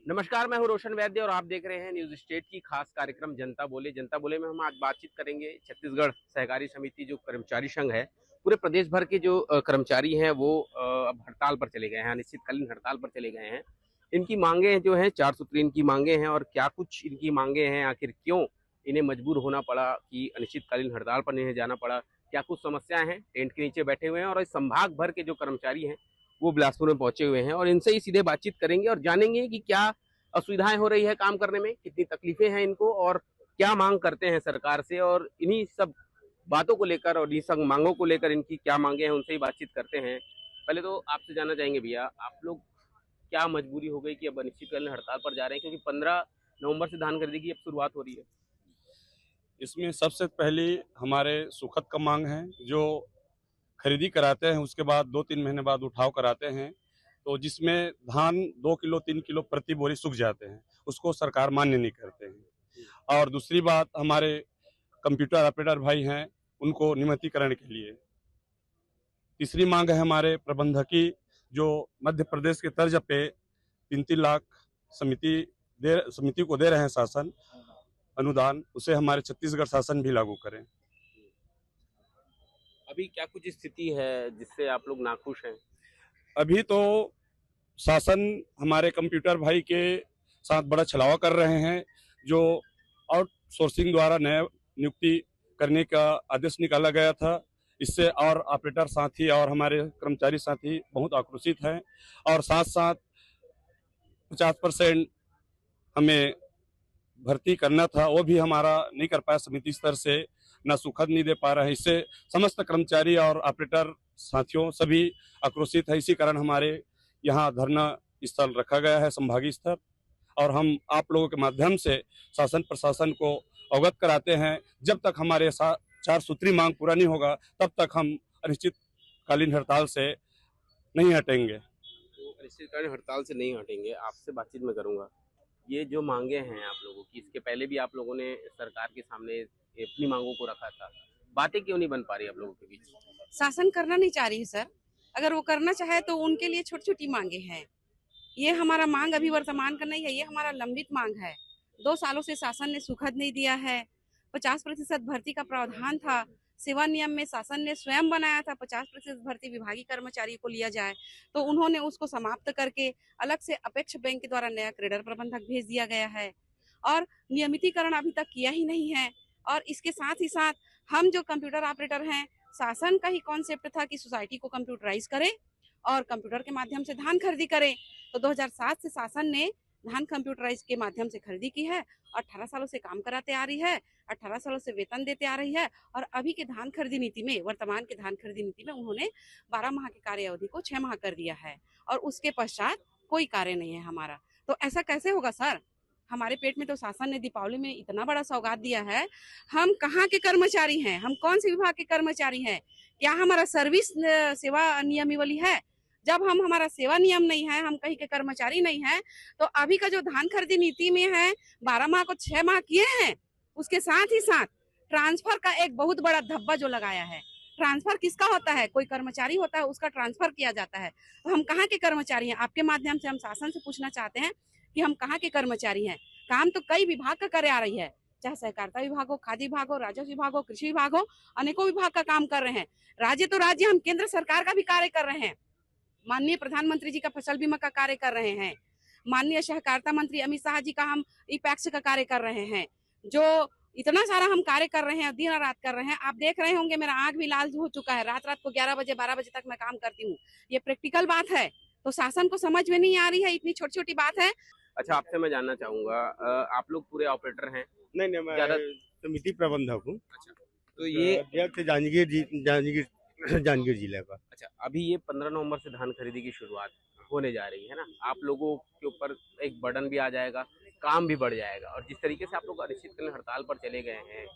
नमस्कार, मैं हूं रोशन वैद्य और आप देख रहे हैं न्यूज स्टेट की खास कार्यक्रम जनता बोले। जनता बोले में हम आज बातचीत करेंगे छत्तीसगढ़ सहकारी समिति जो कर्मचारी संघ है, पूरे प्रदेश भर के जो कर्मचारी हैं वो अब हड़ताल पर चले गए हैं, अनिश्चितकालीन हड़ताल पर चले गए हैं। इनकी मांगे जो हैं 4 सूत्री इनकी मांगे हैं और क्या कुछ इनकी मांगे हैं, आखिर क्यों इन्हें मजबूर होना पड़ा कि अनिश्चितकालीन हड़ताल पर इन्हें जाना पड़ा, क्या कुछ समस्याएं हैं, टेंट के नीचे बैठे हुए हैं और इस संभाग भर के जो कर्मचारी हैं वो बिलासपुर में पहुंचे हुए हैं और इनसे ही सीधे बातचीत करेंगे और जानेंगे कि क्या असुविधाएं हो रही है काम करने में, कितनी तकलीफें हैं इनको और क्या मांग करते हैं सरकार से, और इन्हीं सब बातों को लेकर और इन्हीं सब मांगों को लेकर इनकी क्या मांगे हैं उनसे ही बातचीत करते हैं। पहले तो आपसे जानना चाहेंगे भैया, आप लोग क्या मजबूरी हो गई कि अब अनिश्चितकालीन हड़ताल पर जा रहे हैं, क्योंकि 15 नवंबर से धान खरीदी की अब शुरुआत हो रही है। इसमें सबसे पहली हमारे सुखद का मांग है, जो खरीदी कराते हैं उसके बाद 2-3 महीने बाद उठाव कराते हैं, तो जिसमें धान 2 किलो 3 किलो प्रति बोरी सूख जाते हैं, उसको सरकार मान्य नहीं करते हैं। और दूसरी बात, हमारे कंप्यूटर ऑपरेटर भाई हैं, उनको नियमितीकरण के लिए। तीसरी मांग है हमारे प्रबंधकी, जो मध्य प्रदेश के तर्ज पे 3-3 लाख समिति को दे रहे हैं शासन अनुदान, उसे हमारे छत्तीसगढ़ शासन भी लागू करें। अभी क्या कुछ स्थिति है जिससे आप लोग नाखुश हैं? अभी तो शासन हमारे कंप्यूटर भाई के साथ बड़ा छलावा कर रहे हैं, जो आउटसोर्सिंग द्वारा नया नियुक्ति करने का आदेश निकाला गया था। इससे और ऑपरेटर साथी और हमारे कर्मचारी साथी बहुत आक्रोशित हैं और साथ साथ 50% हमें भर्ती करना था, वो भी हमारा नहीं कर पाया समिति स्तर से, ना सुखद नहीं दे पा रहे हैं। इससे समस्त कर्मचारी और ऑपरेटर साथियों सभी आक्रोशित है। इसी कारण हमारे यहाँ धरना स्थल रखा गया है, संभागीय स्तर, और हम आप लोगों के माध्यम से शासन प्रशासन को अवगत कराते हैं, जब तक हमारे 4 सूत्री मांग पूरा नहीं होगा तब तक हम अनिश्चितकालीन हड़ताल से नहीं हटेंगे। तो अनिश्चितकालीन हड़ताल से नहीं हटेंगे, आपसे बातचीत में करूंगा। ये जो मांगे हैं आप लोगों की, इसके पहले भी आप लोगों ने सरकार के सामने अपनी मांगों को रखा था, बातें क्यों नहीं बन पा रही आप लोगों के बीच? शासन करना नहीं चाह रही है सर। अगर वो करना चाहे तो उनके लिए छोटी छोटी मांगे हैं। ये हमारा मांग अभी वर्तमान का नहीं है, ये हमारा लंबित मांग है। 2 सालों से शासन ने सुखद नहीं दिया है। 50% भर्ती का प्रावधान था, सेवा नियम में शासन ने स्वयं बनाया था 50% भर्ती विभागीय कर्मचारी को लिया जाए, तो उन्होंने उसको समाप्त करके अलग से अपेक्ष बैंक के द्वारा नया क्रेडर प्रबंधक भेज दिया गया है और नियमितीकरण अभी तक किया ही नहीं है। और इसके साथ ही साथ हम जो कंप्यूटर ऑपरेटर हैं, शासन का ही कॉन्सेप्ट था कि सोसाइटी को कंप्यूटराइज करें और कंप्यूटर के माध्यम से धान खरीदी करें। तो 2007 से शासन ने धान कंप्यूटराइज के माध्यम से खरीदी की है, 18 सालों से काम कराते आ रही है, 18 सालों से वेतन देते आ रही है। और अभी के धान खरीदी नीति में, वर्तमान के धान खरीदी नीति में उन्होंने 12 माह की कार्य अवधि को 6 माह कर दिया है और उसके पश्चात कोई कार्य नहीं है हमारा। तो ऐसा कैसे होगा सर? हमारे पेट में तो शासन ने दीपावली में इतना बड़ा सौगात दिया है। हम कहाँ के कर्मचारी हैं? हम कौन से विभाग के कर्मचारी हैं? क्या हमारा सर्विस सेवा नियमावली है? जब हम हमारा सेवा नियम नहीं है, हम कहीं के कर्मचारी नहीं है, तो अभी का जो धान खरीदी नीति में है 12 माह को 6 माह किए हैं। उसके साथ ही साथ ट्रांसफर का एक बहुत बड़ा धब्बा जो लगाया है। ट्रांसफर किसका होता है? कोई कर्मचारी होता है, उसका ट्रांसफर किया जाता है। तो हम कहाँ के कर्मचारी हैं? आपके माध्यम से हम शासन से पूछना चाहते हैं कि हम कहाँ के कर्मचारी हैं? काम तो कई विभाग का करे आ रही है, चाहे सहकारिता विभाग हो, खाद्य विभाग हो, राजस्व विभाग हो, कृषि विभाग हो, अनेकों विभाग का काम कर रहे हैं। राज्य तो राज्य, हम केंद्र सरकार का भी कार्य कर रहे हैं। माननीय प्रधानमंत्री जी का फसल बीमा का कार्य कर रहे हैं। माननीय सहकारिता मंत्री अमित शाह जी का हम ई-पैक्स का कार्य कर रहे हैं। जो इतना सारा हम कार्य कर रहे हैं, दिन रात कर रहे हैं। आप देख रहे होंगे मेरा आंख भी लाल हो चुका है, रात रात को 11 बजे 12 बजे तक मैं काम करती हूँ। ये प्रैक्टिकल बात है, तो शासन को समझ में नहीं आ रही है, इतनी छोटी छोटी बात है। अच्छा, आपसे मैं जानना चाहूंगा, आप लोग पूरे ऑपरेटर हैं? नहीं, मैं ज्यादा समिति प्रबंधक हूँ। अच्छा, तो ये अध्यक्ष जांजगीर जिले का। अच्छा, अभी ये 15 नवंबर से धान खरीदी की शुरुआत होने जा रही है ना, आप लोगों के ऊपर एक बर्डन भी आ जाएगा, काम भी बढ़ जाएगा, और जिस तरीके से आप लोग अनिश्चितकालीन हड़ताल पर चले गए हैं,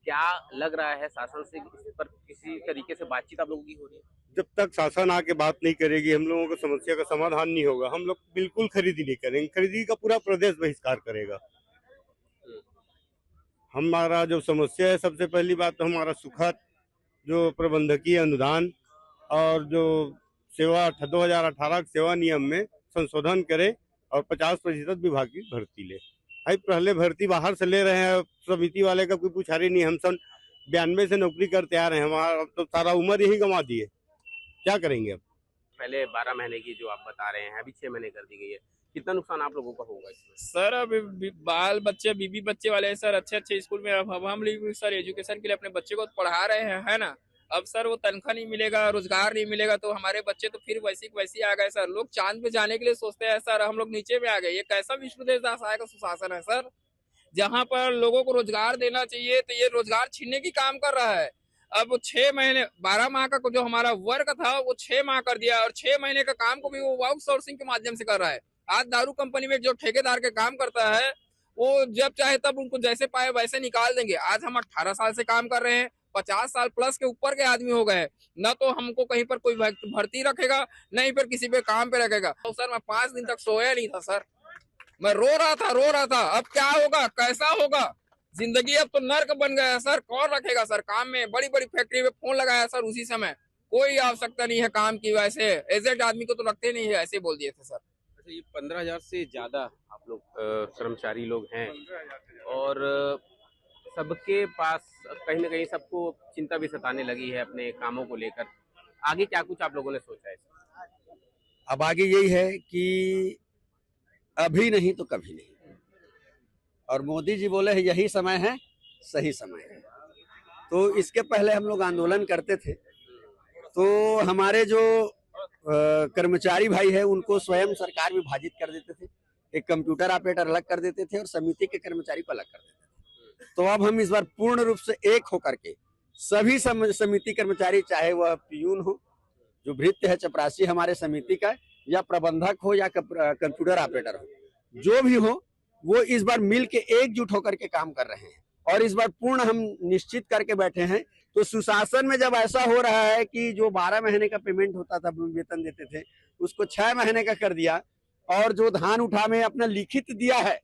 क्या लग रहा है शासन से इस पर किसी तरीके से बातचीत आप लोगों की हो रही है? जब तक शासन आके बात नहीं करेगी, हम लोगों को समस्या का समाधान नहीं होगा, हम लोग बिल्कुल खरीदी नहीं करेंगे। खरीदी का पूरा प्रदेश बहिष्कार करेगा। हमारा जो समस्या है, सबसे पहली बात तो हमारा सुखद जो प्रबंधकीय अनुदान और जो सेवा 2018 सेवा नियम में संशोधन करे, और 50% विभाग की भर्ती ले। भाई पहले भर्ती बाहर से ले रहे हैं, समिति वाले का कोई पूछारी नहीं। हम सन 92 से नौकरी करते आ रहे हैं, हमारा तो सारा उम्र यही गंवा दिए, क्या करेंगे अब। पहले 12 महीने की जो आप बता रहे हैं अभी 6 महीने कर दी गई है, कितना नुकसान आप लोगों का होगा इसमें? सर अब बाल बच्चे बीबी बच्चे वाले हैं सर, अच्छे अच्छे स्कूल में अब हम लोग सर एजुकेशन के लिए अपने बच्चे को पढ़ा रहे हैं, है ना। अब सर वो तनख्वाह नहीं मिलेगा, रोजगार नहीं मिलेगा, तो हमारे बच्चे तो फिर वैसी आ गए सर। लोग चांद पे जाने के लिए सोचते हैं सर, हम लोग नीचे में आ गए। ये कैसा विश्व देश दासाय का सुशासन है सर, जहाँ पर लोगों को रोजगार देना चाहिए तो ये रोजगार छीनने की काम कर रहा है। अब 6 महीने 12 माह का जो हमारा वर्क था वो 6 माह कर दिया, और 6 महीने का काम को भी वो आउटसोर्सिंग के माध्यम से कर रहा है। आज दारू कंपनी में जो ठेकेदार के काम करता है वो जब चाहे तब उनको जैसे पाए वैसे निकाल देंगे। आज हम 18 साल से काम कर रहे हैं, 50 साल प्लस के ऊपर के आदमी हो गए, न तो हमको कहीं पर कोई भर्ती रखेगा, न ही फिर किसी पे काम पे रखेगा। तो सर मैं 5 दिन तक सोया नहीं था सर, मैं रो रहा था। अब क्या होगा, कैसा होगा, जिंदगी अब तो नर्क बन गया है सर। कौन रखेगा सर काम में? बड़ी बड़ी फैक्ट्री में फोन लगाया सर, उसी समय कोई आवश्यकता नहीं है काम की। वैसे एजेड आदमी को तो रखते नहीं है, ऐसे बोल दिए थे सर। अच्छा, ये 15,000 से ज्यादा आप लोग कर्मचारी लोग हैं, और सबके पास कहीं ना कहीं सबको चिंता भी सताने लगी है अपने कामों को लेकर। आगे क्या कुछ आप लोगों ने सोचा है इसमें? अब आगे यही है कि अभी नहीं तो कभी नहीं, और मोदी जी बोले हैं यही समय है, सही समय है। तो इसके पहले हम लोग आंदोलन करते थे, तो हमारे जो कर्मचारी भाई है उनको स्वयं सरकार विभाजित कर देते थे। एक कंप्यूटर ऑपरेटर अलग कर देते थे और समिति के कर्मचारी को अलग कर देते थे। तो अब हम इस बार पूर्ण रूप से एक होकर के सभी समिति कर्मचारी, चाहे वह पियून हो, जो भृत्य है चपरासी हमारे समिति का, या प्रबंधक हो, या कंप्यूटर ऑपरेटर हो, जो भी हो, वो इस बार मिल के एकजुट होकर के काम कर रहे हैं। और इस बार पूर्ण हम निश्चित करके बैठे हैं। तो सुशासन में जब ऐसा हो रहा है कि जो 12 महीने का पेमेंट होता था, वेतन देते थे, उसको 6 महीने का कर दिया, और जो धान उठा में अपना लिखित दिया है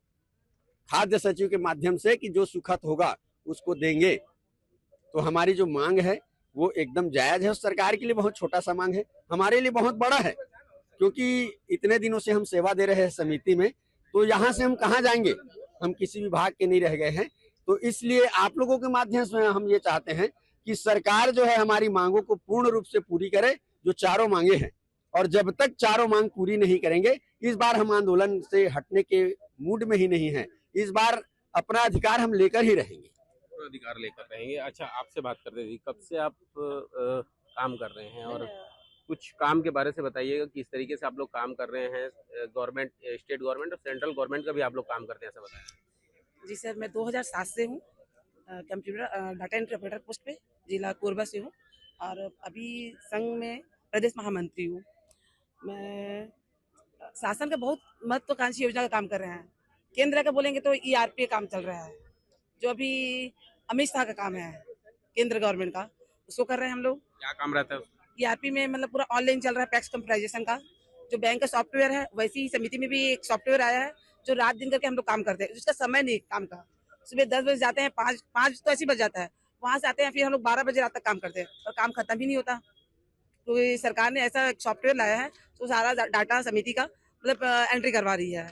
खाद्य सचिव के माध्यम से कि जो सुखद होगा उसको देंगे, तो हमारी जो मांग है वो एकदम जायज है। सरकार के लिए बहुत छोटा सा मांग है, हमारे लिए बहुत बड़ा है, क्योंकि इतने दिनों से हम सेवा दे रहे हैं समिति में, तो यहाँ से हम कहाँ जाएंगे, हम किसी विभाग के नहीं रह गए हैं। तो इसलिए आप लोगों के माध्यम से हम ये चाहते हैं कि सरकार जो है हमारी मांगों को पूर्ण रूप से पूरी करे, जो चारों मांगे हैं। और जब तक चारों मांग पूरी नहीं करेंगे, इस बार हम आंदोलन से हटने के मूड में ही नहीं है। इस बार अपना अधिकार हम लेकर ही रहेंगे, अधिकार लेकर रहेंगे। अच्छा, आपसे बात करते थे, कब से आप काम कर रहे हैं, और कुछ काम के बारे से बताइएगा, किस तरीके से आप लोग काम कर रहे हैं। गवर्नमेंट, स्टेट गवर्नमेंट और सेंट्रल गवर्नमेंट का भी आप लोग काम करते हैं, ऐसा बताएं। जी सर, मैं 2007 से हूँ computer data entry operator post पे, जिला कोरबा से हूँ, और अभी संघ में प्रदेश महामंत्री हूँ। मैं शासन का बहुत महत्वाकांक्षी योजना का काम कर रहे हैं। केंद्र का बोलेंगे तो ERP काम चल रहा है, जो अभी अमित शाह का काम है, केंद्र गवर्नमेंट का, उसको कर रहे हैं हम लोग। क्या काम रहता है? ERP में मतलब पूरा ऑनलाइन चल रहा है, पैक्स कंप्यूटराइजेशन का जो बैंक का सॉफ्टवेयर है, वैसी ही समिति में भी एक सॉफ्टवेयर आया है जो रात दिन करके हम लोग काम करते हैं। जिसका समय नहीं काम का, सुबह 10 बजे जाते हैं, 5 तो ऐसी बज जाता है, वहाँ से आते हैं, फिर हम लोग 12 बजे रात तक काम करते हैं, और काम खत्म ही नहीं होता। तो सरकार ने ऐसा एक सॉफ्टवेयर लाया है तो सारा डाटा समिति का मतलब एंट्री करवा रही है।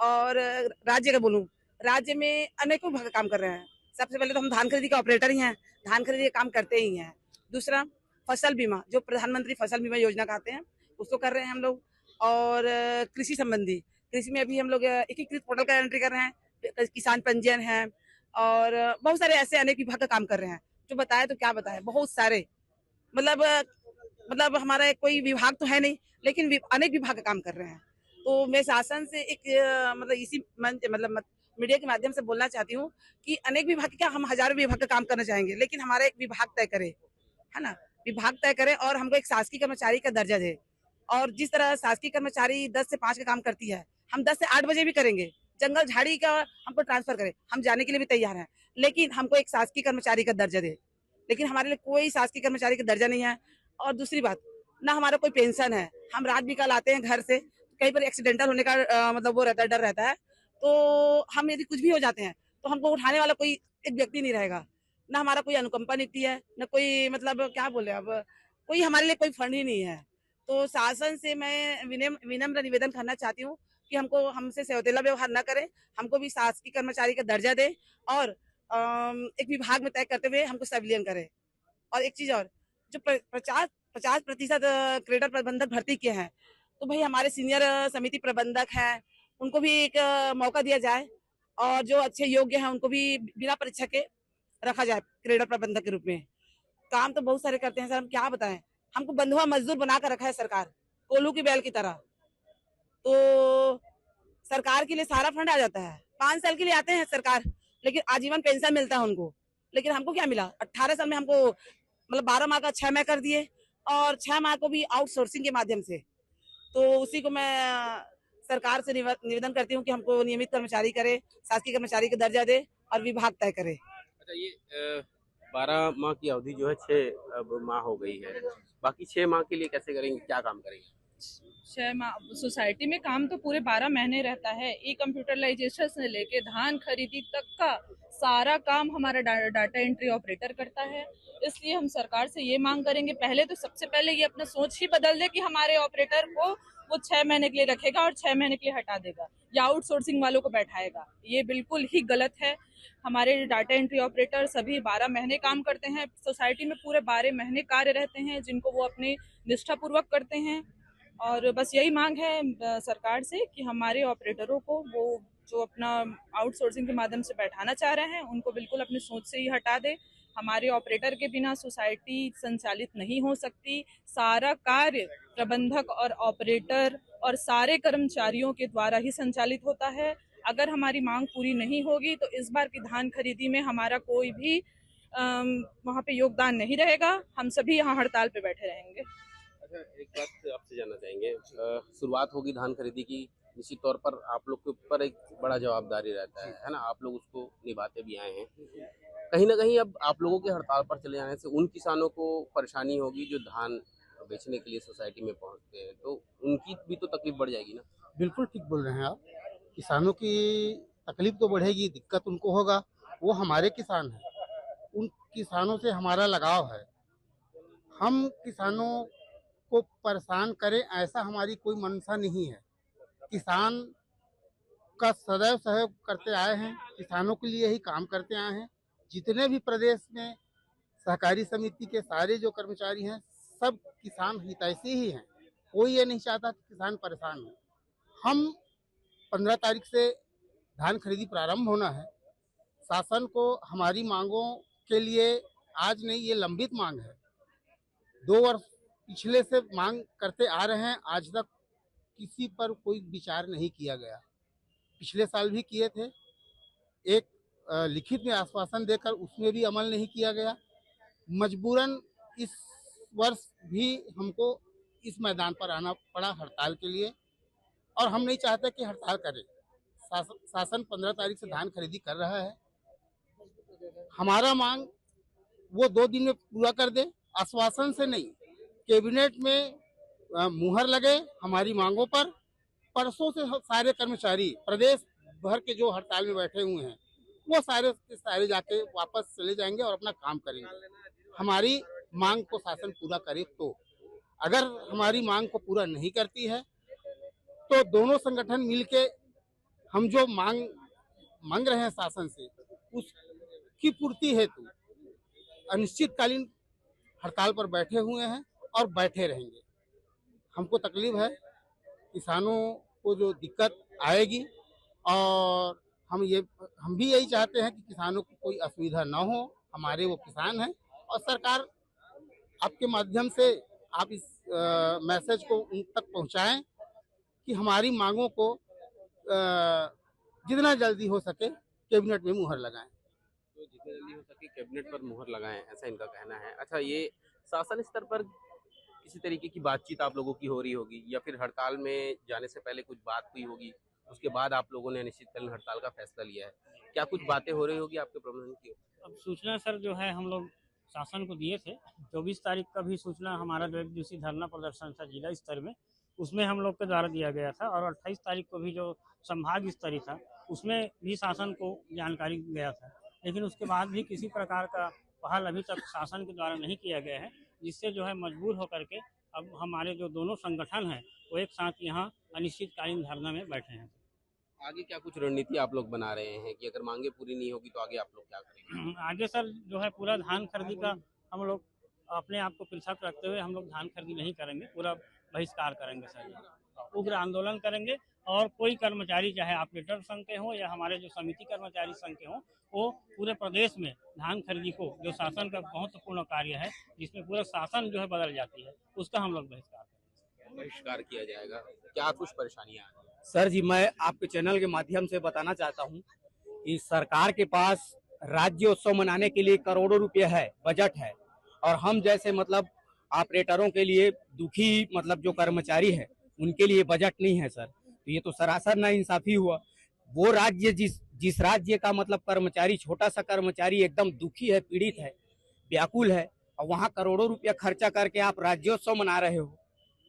और राज्य का बोलूँ, राज्य में अनेकों भाग काम कर रहे हैं। सबसे पहले तो हम धान खरीदी का ऑपरेटर ही हैं, धान खरीदी का काम करते ही हैं। दूसरा फसल बीमा, जो प्रधानमंत्री फसल बीमा योजना कहते हैं, उसको कर रहे हैं हम लोग। और कृषि संबंधी, कृषि में अभी हम लोग एकीकृत पोर्टल का एंट्री कर रहे हैं, किसान पंजीयन है, और बहुत सारे ऐसे अनेक विभाग का काम कर रहे हैं। जो बताए तो क्या बताए, बहुत सारे, मतलब हमारा कोई विभाग तो है नहीं, लेकिन अनेक विभाग का काम कर रहे हैं। तो मैं शासन से एक मतलब इसी मतलब मीडिया के माध्यम से बोलना चाहती हूँ कि अनेक विभाग, क्या हम हजारों विभाग का काम करना चाहेंगे, लेकिन हमारा एक विभाग तय करे, है ना, विभाग तय करे, और हमको एक शासकीय कर्मचारी का दर्जा दे। और जिस तरह शासकीय कर्मचारी 10 से 5 का काम करती है, हम 10 से 8 बजे भी करेंगे। जंगल झाड़ी का हमको ट्रांसफर करे, हम जाने के लिए भी तैयार हैं, लेकिन हमको एक शासकीय कर्मचारी का दर्जा दे। लेकिन हमारे लिए कोई शासकीय कर्मचारी का दर्जा नहीं है। और दूसरी बात, ना हमारा कोई पेंशन है। हम रात भी कल आते हैं घर से, कहीं पर एक्सीडेंटल होने का मतलब वो रहता है, डर रहता है। तो हम यदि कुछ भी हो जाते हैं तो हमको उठाने वाला कोई एक व्यक्ति नहीं रहेगा। ना हमारा कोई अनुकंपा नीति है, ना कोई मतलब क्या बोले, अब कोई हमारे लिए कोई फंड ही नहीं है। तो शासन से मैं विनम्र निवेदन करना चाहती हूँ कि हमको हमसे सौतेला व्यवहार न करे, हमको भी शासकीय कर्मचारी का दर्जा दे और एक विभाग में तय करते हुए हमको संविलियन करे। और एक चीज और, जो 50% क्रेडिट प्रबंधक भर्ती किए हैं, तो भाई हमारे सीनियर समिति प्रबंधक हैं, उनको भी एक मौका दिया जाए और जो अच्छे योग्य हैं उनको भी बिना परीक्षा के रखा जाए क्रेडिट प्रबंधक के रूप में। काम तो बहुत सारे करते हैं सर, हम क्या बताएं। हमको बंधुआ मजदूर बना कर रखा है सरकार, कोल्हू की बैल की तरह। तो सरकार के लिए सारा फंड आ जाता है, 5 साल के लिए आते हैं सरकार, लेकिन आजीवन पेंशन मिलता है उनको। लेकिन हमको क्या मिला, 18 साल में हमको मतलब 12 माह का 6 माह कर दिए और 6 माह को भी आउटसोर्सिंग के माध्यम से। तो उसी को मैं सरकार से निवेदन करती हूँ कि हमको नियमित कर्मचारी करे, शासकीय कर्मचारी का दर्जा दे और विभाग तय करे। अच्छा, ये 12 माह की अवधि जो है 6 अब माह हो गई है, बाकी 6 माह के लिए कैसे करेंगे, क्या काम करेंगे? 6 माह सोसाइटी में काम तो पूरे 12 महीने रहता है। ई कंप्यूटराइजेशन से लेके धान खरीदी तक का सारा काम हमारा डाटा एंट्री ऑपरेटर करता है। इसलिए हम सरकार से ये मांग करेंगे, पहले तो सबसे पहले ये अपना सोच ही बदल दे कि हमारे ऑपरेटर को वो 6 महीने के लिए रखेगा और 6 महीने के लिए हटा देगा या आउटसोर्सिंग वालों को बैठाएगा। ये बिल्कुल ही गलत है। हमारे डाटा एंट्री ऑपरेटर सभी 12 महीने काम करते हैं, सोसाइटी में पूरे 12 महीने कार्य रहते हैं, जिनको वो अपने निष्ठापूर्वक करते हैं। और बस यही मांग है सरकार से कि हमारे ऑपरेटरों को वो जो अपना आउटसोर्सिंग के माध्यम से बैठाना चाह रहे हैं, उनको बिल्कुल अपनी सोच से ही हटा दे। हमारे ऑपरेटर के बिना सोसाइटी संचालित नहीं हो सकती। सारा कार्य प्रबंधक और ऑपरेटर और सारे कर्मचारियों के द्वारा ही संचालित होता है। अगर हमारी मांग पूरी नहीं होगी तो इस बार की धान खरीदी में हमारा कोई भी वहाँ पे योगदान नहीं रहेगा। हम सभी यहाँ हड़ताल पे बैठे रहेंगे। अच्छा, एक बात आपसे जानना चाहेंगे, शुरुआत होगी धान खरीदी की, निश्चित तौर पर आप लोग के ऊपर एक बड़ा जवाबदारी रहता है ना, आप लोग उसको निभाते भी आए हैं। कहीं ना कहीं अब आप लोगों के हड़ताल पर चले जाने से उन किसानों को परेशानी होगी जो धान बेचने के लिए सोसाइटी में पहुंचते हैं, तो उनकी भी तो तकलीफ बढ़ जाएगी ना। बिल्कुल ठीक बोल रहे हैं आप। किसानों की तकलीफ तो बढ़ेगी, दिक्कत उनको होगा, वो हमारे किसान हैं, उन किसानों से हमारा लगाव है। हम किसानों को परेशान करें ऐसा हमारी कोई मंशा नहीं है। किसान का सदैव सहयोग करते आए हैं, किसानों के लिए ही काम करते आए हैं। जितने भी प्रदेश में सहकारी समिति के सारे जो कर्मचारी हैं, सब किसान हितैषी ही हैं। कोई ये नहीं चाहता कि किसान परेशान हो। हम 15 तारीख से धान खरीदी प्रारंभ होना है। शासन को हमारी मांगों के लिए आज नहीं, ये लंबित मांग है। 2 वर्ष पिछले से मांग करते आ रहे हैं, आज तक किसी पर कोई विचार नहीं किया गया। पिछले साल भी किए थे, एक लिखित में आश्वासन देकर उसमें भी अमल नहीं किया गया। मजबूरन इस वर्ष भी हमको इस मैदान पर आना पड़ा हड़ताल के लिए, और हम नहीं चाहते कि हड़ताल करें। शासन 15 तारीख से धान खरीदी कर रहा है। हमारा मांग वो 2 दिन में पूरा कर दे, आश्वासन से नहीं। कैबिनेट में मुहर लगे हमारी मांगों पर। परसों से सारे कर्मचारी प्रदेश भर के जो हड़ताल में बैठे हुए हैं, वो सारे के सारे जाके वापस चले जाएंगे और अपना काम करेंगे। हमारी मांग को शासन पूरा करे तो। अगर हमारी मांग को पूरा नहीं करती है तो दोनों संगठन मिलके हम जो मांग रहे हैं शासन से, उसकी पूर्ति हेतु अनिश्चितकालीन हड़ताल पर बैठे हुए हैं और बैठे रहेंगे। हमको तकलीफ है, किसानों को जो दिक्कत आएगी, और हम भी यही चाहते हैं कि किसानों को कोई असुविधा ना हो। हमारे वो किसान हैं, और सरकार आपके माध्यम से आप इस मैसेज को उन तक पहुंचाएं कि हमारी मांगों को जितना जल्दी हो सके कैबिनेट में मुहर लगाएं। तो जितनी जल्दी हो सके कैबिनेट पर मुहर लगाएं, ऐसा इनका कहना है। अच्छा, ये शासन स्तर पर किसी तरीके की बातचीत आप लोगों की हो रही होगी, या फिर हड़ताल में जाने से पहले कुछ बात हुई होगी, उसके बाद आप लोगों ने अनिश्चितकालीन हड़ताल का फैसला लिया है? क्या कुछ बातें हो रही होगी आपके प्रबंधन की? अब सूचना सर जो है हम लोग शासन को दिए थे। 24 तारीख का भी सूचना हमारा जो 1 दिवसीय धरना प्रदर्शन था जिला स्तर में, उसमें हम लोग के द्वारा दिया गया था। और 28 तारीख को भी जो संभाग स्तरीय था, उसमें भी शासन को जानकारी गया था। लेकिन उसके बाद भी किसी प्रकार का पहल अभी तक शासन के द्वारा नहीं किया गया है, जिससे जो है मजबूर होकर के अब हमारे जो दोनों संगठन हैं वो एक साथ यहाँ अनिश्चितकालीन धरना में बैठे हैं। आगे क्या कुछ रणनीति आप लोग बना रहे हैं कि अगर मांगे पूरी नहीं होगी तो आगे आप लोग क्या करेंगे? आगे सर जो है पूरा धान खरीदी का हम लोग अपने आप को पृथक रखते हुए हम लोग धान खरीदी नहीं करेंगे, पूरा बहिष्कार करेंगे सर, उग्र आंदोलन करेंगे। और कोई कर्मचारी चाहे ऑपरेटर संघ के हों या हमारे जो समिति कर्मचारी संघ के हों, वो पूरे प्रदेश में धान खरीदी को जो शासन का महत्वपूर्ण कार्य है जिसमें पूरा शासन जो है बदल जाती है, उसका हम लोग बहिष्कार किया जाएगा। क्या कुछ परेशानियां आ रही हैं? सर जी, मैं आपके चैनल के माध्यम से बताना चाहता हूं कि सरकार के पास राज्योत्सव मनाने के लिए करोड़ों रुपए है, बजट है, और हम जैसे मतलब ऑपरेटरों के लिए दुखी मतलब जो कर्मचारी है उनके लिए बजट नहीं है सर। तो ये तो सरासर नाइंसाफी हुआ। वो राज्य जिस राज्य का मतलब कर्मचारी, छोटा सा कर्मचारी एकदम दुखी है, पीड़ित है, व्याकुल है, और वहाँ करोड़ों रुपया खर्चा करके आप राज्योत्सव मना रहे हो,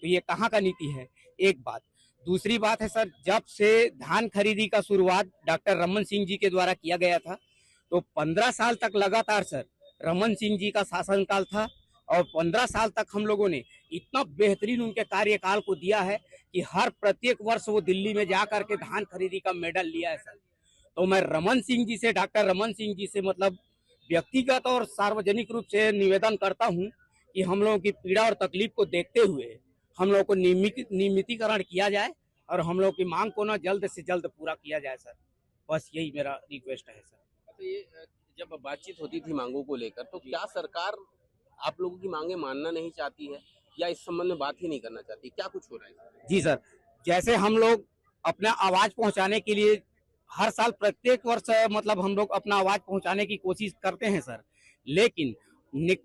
तो ये कहाँ का नीति है? एक बात। दूसरी बात है सर, जब से धान खरीदी का शुरुआत डॉक्टर रमन सिंह जी के द्वारा किया गया था, तो 15 साल तक लगातार सर रमन सिंह जी का शासनकाल था, और 15 साल तक हम लोगों ने इतना बेहतरीन उनके कार्यकाल को दिया है कि हर प्रत्येक वर्ष वो दिल्ली में जा करके धान खरीदी का मेडल लिया है सर। तो मैं रमन सिंह जी से, डॉक्टर रमन सिंह जी से मतलब व्यक्तिगत और सार्वजनिक रूप से निवेदन करता हूं कि हम लोगों की पीड़ा और तकलीफ को देखते हुए हम लोगों को नियमितीकरण किया जाए और हम लोग की मांग को ना जल्द से जल्द पूरा किया जाए सर। बस यही मेरा रिक्वेस्ट है सर। तो ये जब बातचीत होती थी मांगों को लेकर, तो क्या सरकार आप लोगों की मांगे मानना नहीं चाहती है या इस संबंध में बात ही नहीं करना चाहती? क्या कुछ हो रहा है? जी सर, जैसे हम लोग अपना आवाज पहुंचाने के लिए हर साल प्रत्येक वर्ष मतलब हम लोग अपना आवाज पहुंचाने की कोशिश करते हैं सर, लेकिन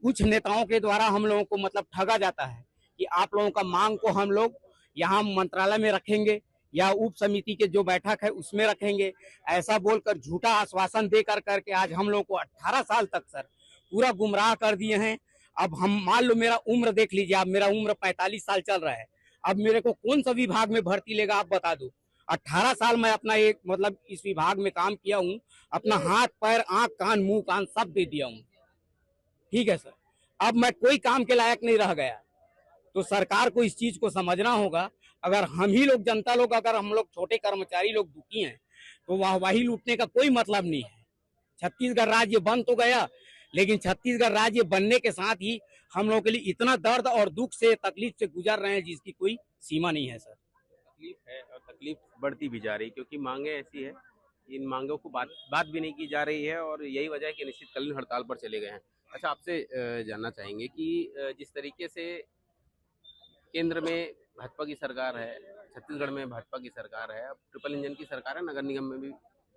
कुछ नेताओं के द्वारा हम लोगों को मतलब ठगा जाता है कि आप लोगों का मांग को हम लोग यहाँ मंत्रालय में रखेंगे या उप समिति के जो बैठक है उसमें रखेंगे, ऐसा बोलकर झूठा आश्वासन देकर करके आज हम लोगों को 18 साल तक सर पूरा गुमराह कर दिए हैं। अब हम मान लो मेरा उम्र देख लीजिए, अब मेरा उम्र 45 साल चल रहा है, अब मेरे को कौन सा विभाग में भर्ती लेगा आप बता दो। 18 साल मैं अपना एक मतलब इस विभाग में काम किया हूँ, अपना हाथ पैर आंख कान मुंह कान सब दे दिया हूँ, ठीक है सर। अब मैं कोई काम के लायक नहीं रह गया, तो सरकार को इस चीज को समझना होगा। अगर हम ही लोग जनता लोग, अगर हम लोग छोटे कर्मचारी लोग दुखी हैं, तो वाहवाही लूटने का कोई मतलब नहीं है। छत्तीसगढ़ राज्य बन तो गया, लेकिन छत्तीसगढ़ राज्य बनने के साथ ही हम लोगों के लिए इतना दर्द और दुख से तकलीफ से गुजर रहे हैं जिसकी कोई सीमा नहीं है सर। तकलीफ है और तकलीफ बढ़ती भी जा रही है क्योंकि मांगे ऐसी है, इन मांगों को बात भी नहीं की जा रही है और यही वजह है कि अनिश्चितकालीन हड़ताल पर चले गए हैं। अच्छा, आपसे जानना चाहेंगे कि जिस तरीके से केंद्र में भाजपा की सरकार है, छत्तीसगढ़ में भाजपा की सरकार है, अब ट्रिपल इंजन की सरकार है, नगर निगम में भी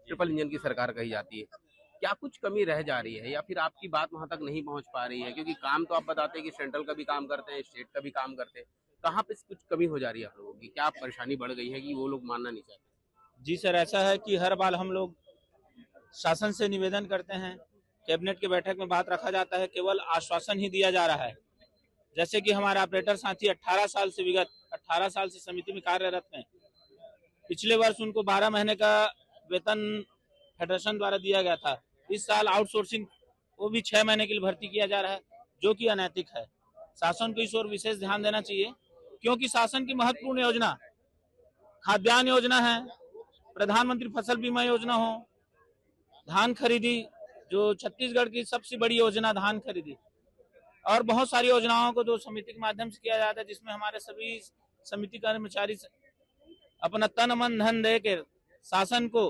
ट्रिपल इंजन की सरकार कही जाती है, क्या कुछ कमी रह जा रही है या फिर आपकी बात वहां तक नहीं पहुंच पा रही है? क्योंकि काम तो आप बताते हैं कि सेंट्रल का भी काम करते हैं, स्टेट का भी काम करते हैं, कहाँ पे कुछ कमी हो जा रही है आप लोगों की? क्या परेशानी बढ़ गई है कि वो लोग मानना नहीं चाहते? जी सर, ऐसा है कि हर बार हम लोग शासन से निवेदन करते हैं, कैबिनेट की बैठक में बात रखा जाता है, केवल आश्वासन ही दिया जा रहा है। जैसे कि हमारे ऑपरेटर साथी 18 साल से समिति में कार्यरत हैं। पिछले वर्ष उनको 12 महीने का वेतन फेडरेशन द्वारा दिया गया था। इस साल आउटसोर्सिंग वो भी 6 महीने के लिए भर्ती किया जा रहा है, जो कि अनैतिक है। शासन को इस ओर विशेष ध्यान देना चाहिए, क्योंकि शासन की महत्वपूर्ण योजना खाद्यान्न योजना है, प्रधानमंत्री फसल बीमा योजना हो, धान खरीदी जो छत्तीसगढ़ की सबसे बड़ी योजना धान खरीदी, और बहुत सारी योजनाओं को जो समिति के माध्यम से किया जाता है, जिसमें हमारे सभी समिति कर्मचारी अपना तन मन धन दे के शासन को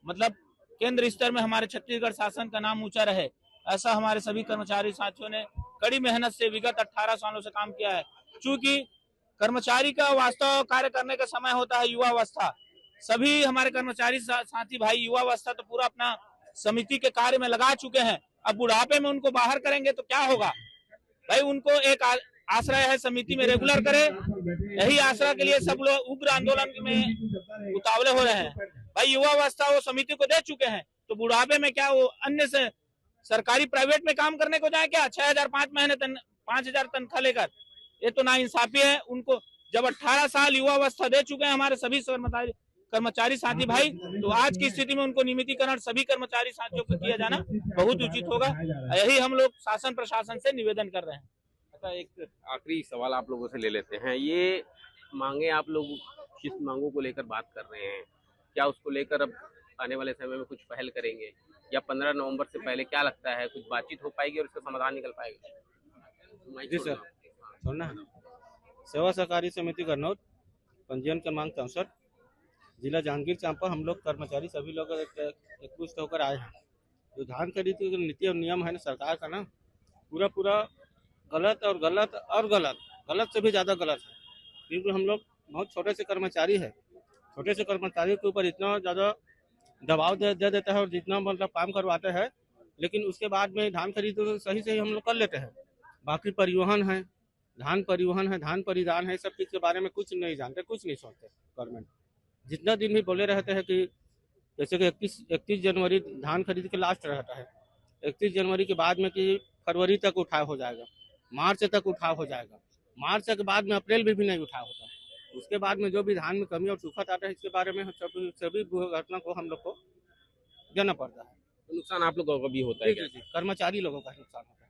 मतलब केंद्र स्तर में हमारे छत्तीसगढ़ शासन का नाम ऊंचा रहे, ऐसा हमारे सभी कर्मचारी साथियों ने कड़ी मेहनत से विगत 18 सालों से काम किया है। चूंकि कर्मचारी का वास्तव कार्य करने का समय होता है युवावस्था। सभी हमारे कर्मचारी साथी भाई युवावस्था तो पूरा अपना समिति के कार्य में लगा चुके हैं। अब बुढ़ापे में उनको बाहर करेंगे तो क्या होगा भाई? उनको एक आश्रय है समिति में रेगुलर करे, यही आश्रय के लिए सब लोग उग्र आंदोलन में उतावले हो रहे हैं। भाई युवावस्था वो समिति को दे चुके हैं, तो बुढ़ापे में क्या वो अन्य से सरकारी प्राइवेट में काम करने को जाए क्या? 6,000 5,000 तनख्वाह लेकर, ये तो नाइंसाफी है। उनको जब 18 साल युवावस्था दे चुके हैं हमारे सभी कर्मचारी साथी भाई, तो आज की स्थिति में उनको नियमितीकरण सभी कर्मचारी साथियों को किया जाना बहुत उचित होगा। यही हम लोग शासन प्रशासन से निवेदन कर रहे हैं। अच्छा, एक आखिरी सवाल आप लोगों से ले लेते हैं। ये मांगे आप लोग किस मांगों को लेकर बात कर रहे हैं, क्या उसको लेकर अब आने वाले समय में कुछ पहल करेंगे, या 15 नवंबर से पहले क्या लगता है कुछ बातचीत हो पाएगी और इसका समाधान निकल पाएगा? जी सर, छोड़ना है। सेवा सहकारी समिति गन्नौर, पंजीयन क्रमांक 64, जिला जहांगीर चांपा। हम लोग कर्मचारी सभी लोग एकजुट होकर आए हैं। जो धान खरीदी की नीति और नियम है ना सरकार का ना, पूरा गलत और गलत और गलत, गलत से भी ज़्यादा गलत है। क्योंकि हम लोग बहुत छोटे से कर्मचारी है, छोटे से कर्मचारी के ऊपर इतना ज़्यादा दबाव दे देता है और जितना मतलब काम करवाते हैं, लेकिन उसके बाद में धान खरीद तो सही से हम लोग कर लेते हैं। बाकी परिवहन है, धान परिधान है, सब चीज़ के बारे में कुछ नहीं जानते, कुछ नहीं सोचते। गवर्नमेंट जितना दिन भी बोले रहते हैं कि जैसे कि 31 जनवरी धान खरीद के लास्ट रहता है, 31 जनवरी के बाद में कि फरवरी तक उठाव हो जाएगा, मार्च तक उठाव हो जाएगा, मार्च के बाद में अप्रैल में भी नहीं उठाव होता। उसके बाद में जो भी धान में कमी और सूखा आता है, इसके बारे में सभी घटना को हम लोग को देना पड़ता है। तो नुकसान आप लोगों को भी होता है क्या? कर्मचारी लोगों का नुकसान होता है।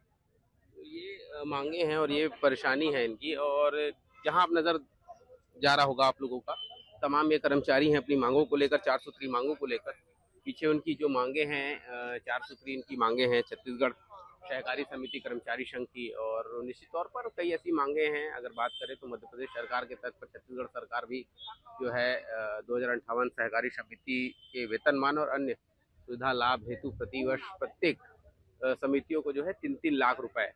तो ये मांगे हैं और ये परेशानी है इनकी, और जहां आप नजर जा रहा होगा आप लोगों का, तमाम ये कर्मचारी हैं अपनी मांगों को लेकर, 4 सूत्री मांगों को लेकर। पीछे उनकी जो मांगे हैं 4 सूत्री इनकी मांगे हैं छत्तीसगढ़ सहकारी समिति कर्मचारी संघ की, और निश्चित तौर पर कई ऐसी मांगे हैं। अगर बात करें तो मध्य प्रदेश सरकार के तर्ज पर छत्तीसगढ़ सरकार भी जो है 2058 सहकारी समिति के वेतनमान और अन्य सुविधा लाभ हेतु प्रतिवर्ष प्रत्येक समितियों को जो है 3-3 लाख रुपए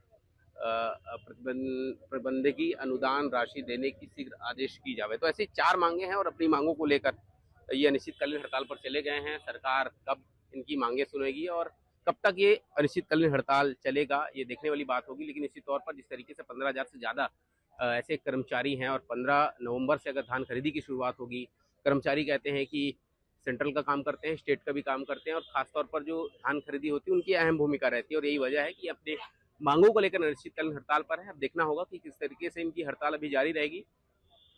प्रबंधकीय अनुदान राशि देने की शीघ्र आदेश की जावे। तो ऐसी 4 मांगे हैं और अपनी मांगों को लेकर ये अनिश्चितकालीन हड़ताल पर चले गए हैं। सरकार कब इनकी मांगे सुनेगी और कब तक ये अनिश्चितकालीन हड़ताल चलेगा, ये देखने वाली बात होगी। लेकिन निश्चित तौर पर जिस तरीके से 15,000 से ज़्यादा ऐसे कर्मचारी हैं, और 15 नवंबर से अगर धान खरीदी की शुरुआत होगी, कर्मचारी कहते हैं कि सेंट्रल का काम करते हैं, स्टेट का भी काम करते हैं, और खासतौर पर जो धान खरीदी होती है उनकी अहम भूमिका रहती है, और यही वजह है कि अपने मांगों को लेकर अनिश्चितकालीन हड़ताल पर है। अब देखना होगा कि किस तरीके से इनकी हड़ताल अभी जारी रहेगी,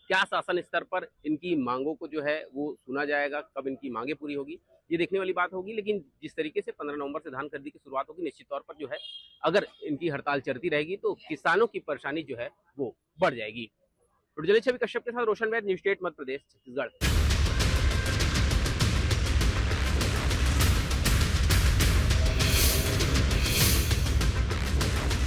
क्या शासन स्तर पर इनकी मांगों को जो है वो सुना जाएगा, कब इनकी मांगे पूरी होगी, ये देखने वाली बात होगी। लेकिन जिस तरीके से 15 नवंबर से धान खरीदी की शुरुआत होगी, निश्चित तौर पर जो है अगर इनकी हड़ताल चलती रहेगी तो किसानों की परेशानी जो है वो बढ़ जाएगी। छवि कश्यप के साथ रोशन वैद, न्यूज़ 8 मध्य प्रदेश, छत्तीसगढ़।